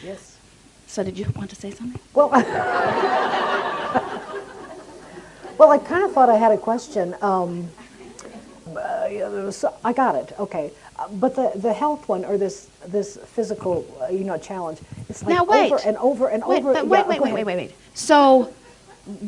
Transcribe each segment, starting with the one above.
Yes. So did you want to say something? Well, well, I kind of thought I had a question. I got it. Okay, but the health one or this physical challenge. It's like Now wait. over and over and Wait, over. but Yeah, wait. So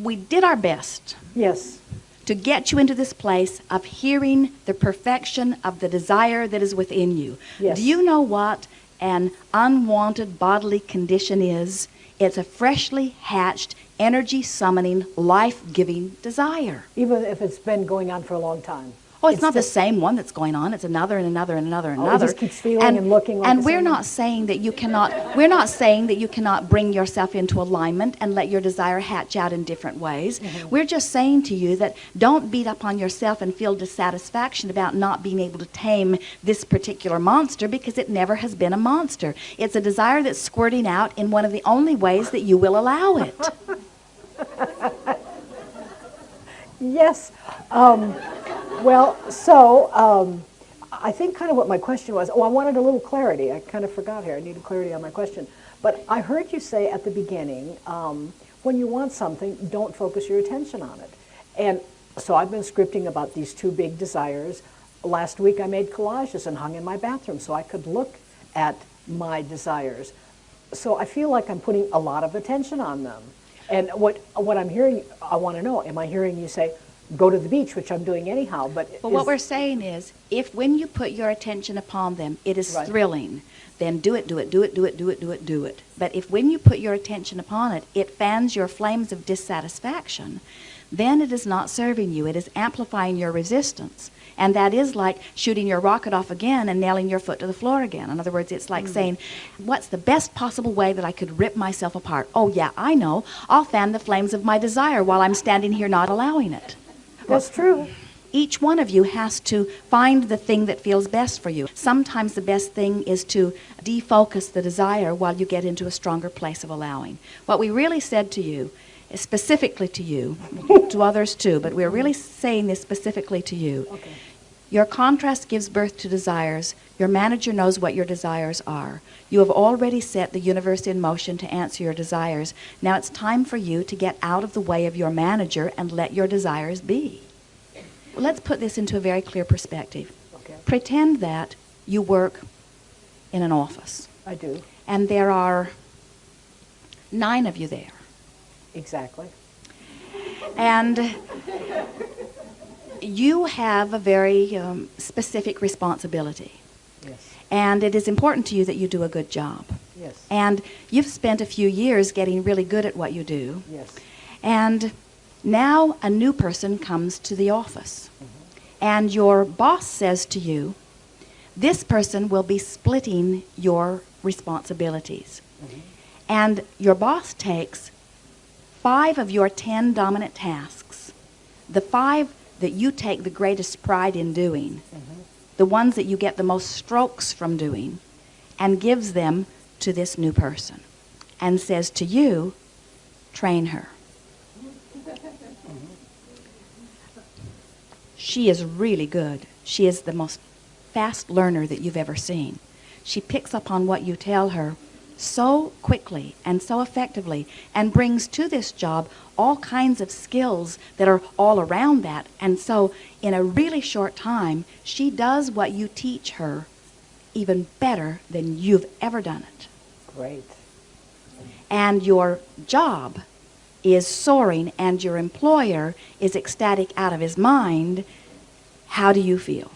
we did our best Yes. to get you into this place of hearing the perfection of the desire that is within you. Yes. Do you know what an unwanted bodily condition is? It's a freshly hatched, energy-summoning, life-giving desire. Even if it's been going on for a long time. Oh, it's not the same one that's going on. It's another and another and another and Oh, another. it just keeps feeling and looking like and the we're same not one? saying that you cannot. We're not saying that you cannot bring yourself into alignment and let your desire hatch out in different ways. Mm-hmm. We're just saying to you that don't beat up on yourself and feel dissatisfaction about not being able to tame this particular monster, because it never has been a monster. It's a desire that's squirting out in one of the only ways that you will allow it. Yes. Well, so I think kind of what my question was, I wanted a little clarity. I kind of forgot here. I needed clarity on my question. But I heard you say at the beginning, when you want something, don't focus your attention on it. And so I've been scripting about these two big desires. Last week I made collages and hung in my bathroom so I could look at my desires. So I feel like I'm putting a lot of attention on them. And what I'm hearing, I want to know, am I hearing you say, go to the beach, which I'm doing anyhow, but... Well, what we're saying is, if when you put your attention upon them, it is Right. thrilling, then do it. But if when you put your attention upon it, it fans your flames of dissatisfaction, then it is not serving you. It is amplifying your resistance. And that is like shooting your rocket off again and nailing your foot to the floor again. In other words, it's like saying, what's the best possible way that I could rip myself apart? Oh, yeah, I know. I'll fan the flames of my desire while I'm standing here not allowing it. That's true. Each one of you has to find the thing that feels best for you. Sometimes the best thing is to defocus the desire while you get into a stronger place of allowing. What we really said to you, specifically to you, to others too, but we're really saying this specifically to you. Okay. Your contrast gives birth to desires. Your manager knows what your desires are. You have already set the universe in motion to answer your desires. Now it's time for you to get out of the way of your manager and let your desires be. Well, let's put this into a very clear perspective. Okay. Pretend that you work in an office. I do. And there are 9 of you there. Exactly. And you have a very specific responsibility. Yes. And it is important to you that you do a good job. Yes. And you've spent a few years getting really good at what you do. Yes. And now a new person comes to the office. And your boss says to you, this person will be splitting your responsibilities. And your boss takes 5 of your 10 dominant tasks, the 5 that you take the greatest pride in doing, the ones that you get the most strokes from doing, and gives them to this new person and says to you, train her. She is really good. She is the most fast learner that you've ever seen. She picks up on what you tell her so quickly and so effectively and brings to this job all kinds of skills that are all around that. And so in a really short time, she does what you teach her even better than you've ever done it. Great. And your job is soaring and your employer is ecstatic out of his mind. How do you feel?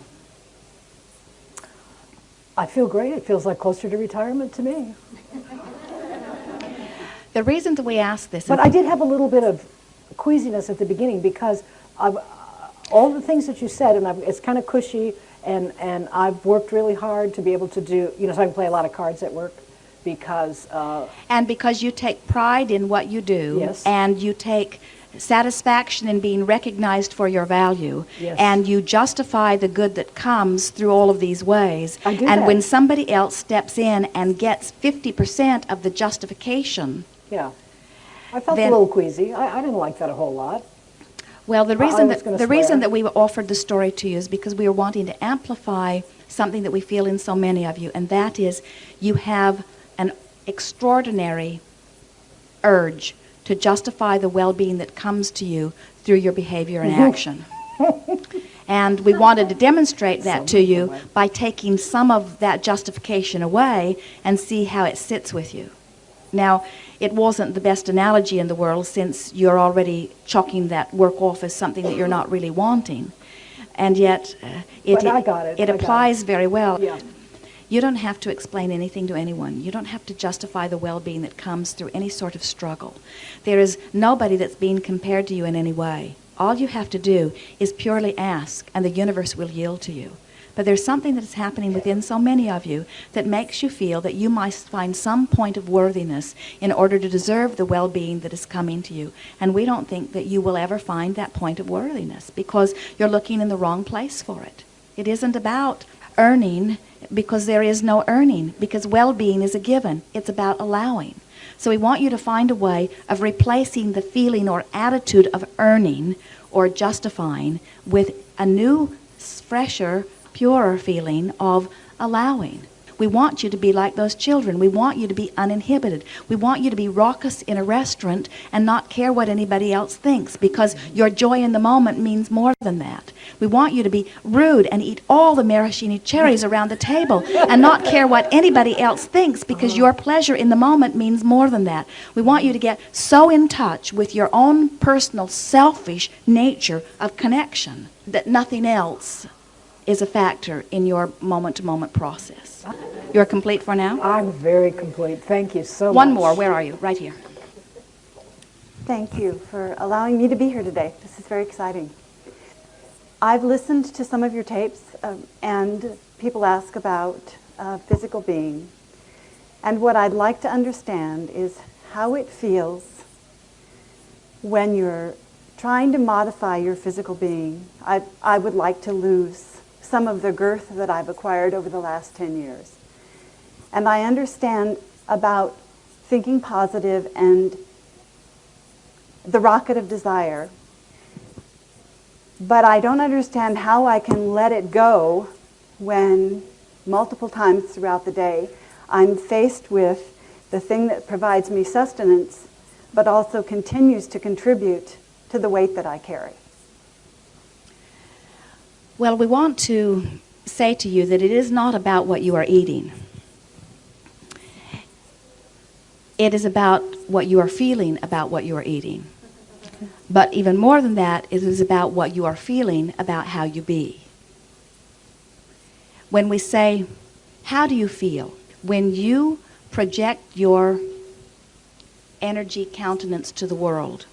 I feel great. It feels like closer to retirement to me. The reason that we ask this... But I did have a little bit of queasiness at the beginning because of all the things that you said, and it's kind of cushy, and I've worked really hard to be able to do, so I can play a lot of cards at work because... and because you take pride in what you do, yes. And you take satisfaction in being recognized for your value, yes. And you justify the good that comes through all of these ways. I do and that. when somebody else steps in and gets 50% of the justification... Yeah. I felt then, a little queasy. I didn't like that a whole lot. Well, the reason that we offered the story to you is because we were wanting to amplify something that we feel in so many of you, and that is you have an extraordinary urge to justify the well-being that comes to you through your behavior and action. And we wanted to demonstrate that to you by taking some of that justification away and see how it sits with you. Now, it wasn't the best analogy in the world, since you're already chalking that work off as something that you're not really wanting. And yet, But I got it. it applies very well. Yeah. You don't have to explain anything to anyone. You don't have to justify the well-being that comes through any sort of struggle. There is nobody that's being compared to you in any way. All you have to do is purely ask, and the universe will yield to you. But there's something that is happening within so many of you that makes you feel that you must find some point of worthiness in order to deserve the well-being that is coming to you. And we don't think that you will ever find that point of worthiness, because you're looking in the wrong place for it. It isn't about earning, because there is no earning, because well-being is a given. It's about allowing. So we want you to find a way of replacing the feeling or attitude of earning or justifying with a new, fresher, purer feeling of allowing. We want you to be like those children. We want you to be uninhibited. We want you to be raucous in a restaurant and not care what anybody else thinks, because your joy in the moment means more than that. We want you to be rude and eat all the maraschino cherries around the table and not care what anybody else thinks, because your pleasure in the moment means more than that. We want you to get so in touch with your own personal selfish nature of connection that nothing else is a factor in your moment-to-moment process. You're complete for now? I'm very complete. Thank you so much. One more. Where are you? Right here. Thank you for allowing me to be here today. This is very exciting. I've listened to some of your tapes, and people ask about physical being. And what I'd like to understand is how it feels when you're trying to modify your physical being. I would like to lose some of the girth that I've acquired over the last 10 years. And I understand about thinking positive and the rocket of desire, but I don't understand how I can let it go when multiple times throughout the day I'm faced with the thing that provides me sustenance, but also continues to contribute to the weight that I carry. Well, we want to say to you that it is not about what you are eating. It is about what you are feeling about what you are eating. But even more than that, it is about what you are feeling about how you be. When we say, how do you feel? When you project your energy countenance to the world,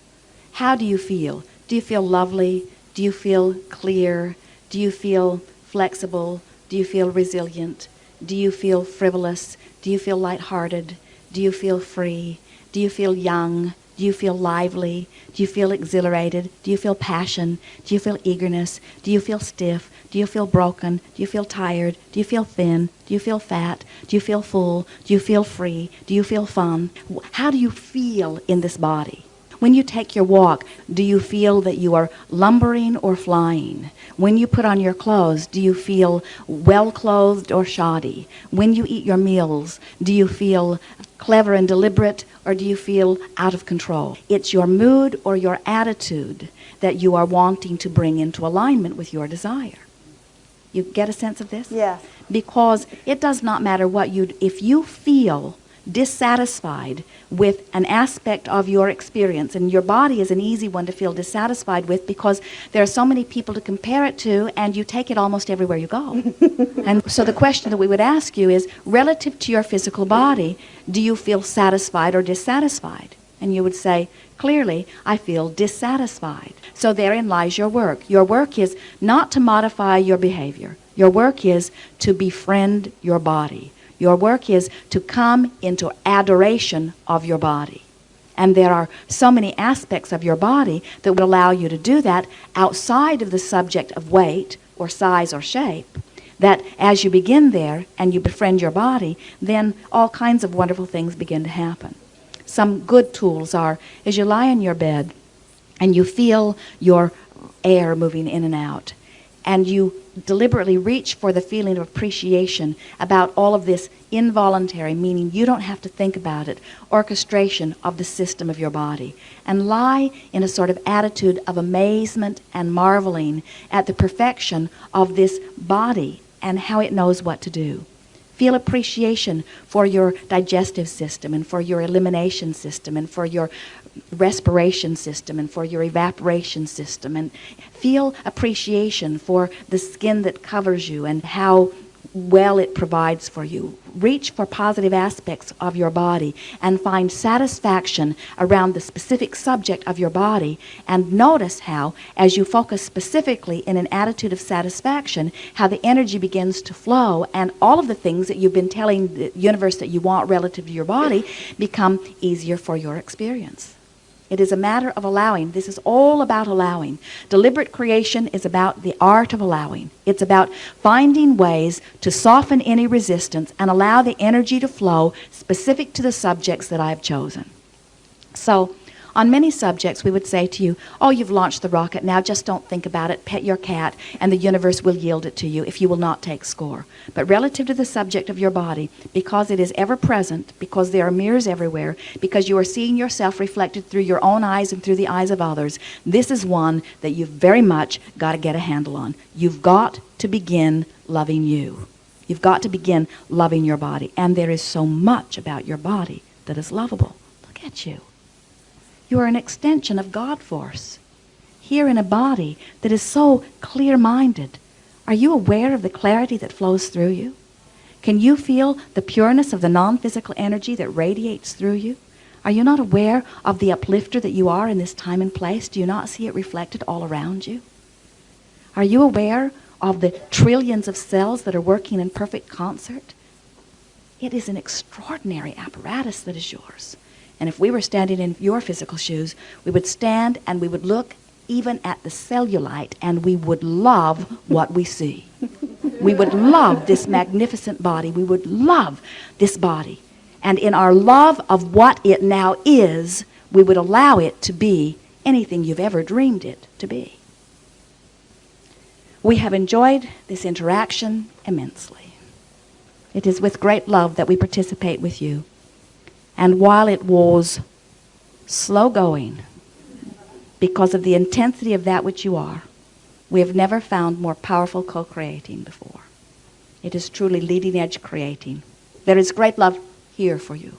how do you feel? Do you feel lovely? Do you feel clear? Do you feel flexible? Do you feel resilient? Do you feel frivolous? Do you feel lighthearted? Do you feel free? Do you feel young? Do you feel lively? Do you feel exhilarated? Do you feel passion? Do you feel eagerness? Do you feel stiff? Do you feel broken? Do you feel tired? Do you feel thin? Do you feel fat? Do you feel full? Do you feel free? Do you feel fun? How do you feel in this body? When you take your walk, do you feel that you are lumbering or flying? When you put on your clothes, do you feel well-clothed or shoddy? When you eat your meals, do you feel clever and deliberate, or do you feel out of control? It's your mood or your attitude that you are wanting to bring into alignment with your desire. You get a sense of this? Yes. Because it does not matter what if you feel dissatisfied with an aspect of your experience, and your body is an easy one to feel dissatisfied with because there are so many people to compare it to, and you take it almost everywhere you go. And so the question that we would ask you is, relative to your physical body, do you feel satisfied or dissatisfied? And you would say, clearly, I feel dissatisfied. So therein lies your work. Your work is not to modify your behavior. Your work is to befriend your body. Your work is to come into adoration of your body. And there are so many aspects of your body that would allow you to do that outside of the subject of weight or size or shape, that as you begin there and you befriend your body, then all kinds of wonderful things begin to happen. Some good tools are, as you lie in your bed and you feel your air moving in and out, and you deliberately reach for the feeling of appreciation about all of this involuntary, meaning you don't have to think about it, orchestration of the system of your body, and lie in a sort of attitude of amazement and marveling at the perfection of this body and how it knows what to do. Feel appreciation for your digestive system and for your elimination system and for your respiration system and for your evaporation system, and feel appreciation for the skin that covers you and how well it provides for you. Reach for positive aspects of your body and find satisfaction around the specific subject of your body, and notice how, as you focus specifically in an attitude of satisfaction, how the energy begins to flow, and all of the things that you've been telling the universe that you want relative to your body become easier for your experience. It is a matter of allowing. This is all about allowing. Deliberate creation is about the art of allowing. It's about finding ways to soften any resistance and allow the energy to flow specific to the subjects that I've chosen. So, on many subjects, we would say to you, oh, you've launched the rocket, now just don't think about it, pet your cat, and the universe will yield it to you if you will not take score. But relative to the subject of your body, because it is ever present, because there are mirrors everywhere, because you are seeing yourself reflected through your own eyes and through the eyes of others, this is one that you've very much got to get a handle on. You've got to begin loving you. You've got to begin loving your body. And there is so much about your body that is lovable. Look at you. You are an extension of God force, here in a body that is so clear-minded. Are you aware of the clarity that flows through you? Can you feel the pureness of the non-physical energy that radiates through you? Are you not aware of the uplifter that you are in this time and place? Do you not see it reflected all around you? Are you aware of the trillions of cells that are working in perfect concert? It is an extraordinary apparatus that is yours. And if we were standing in your physical shoes, we would stand and we would look even at the cellulite and we would love what we see. We would love this magnificent body. We would love this body. And in our love of what it now is, we would allow it to be anything you've ever dreamed it to be. We have enjoyed this interaction immensely. It is with great love that we participate with you. And while it was slow going, because of the intensity of that which you are, we have never found more powerful co-creating before. It is truly leading edge creating. There is great love here for you.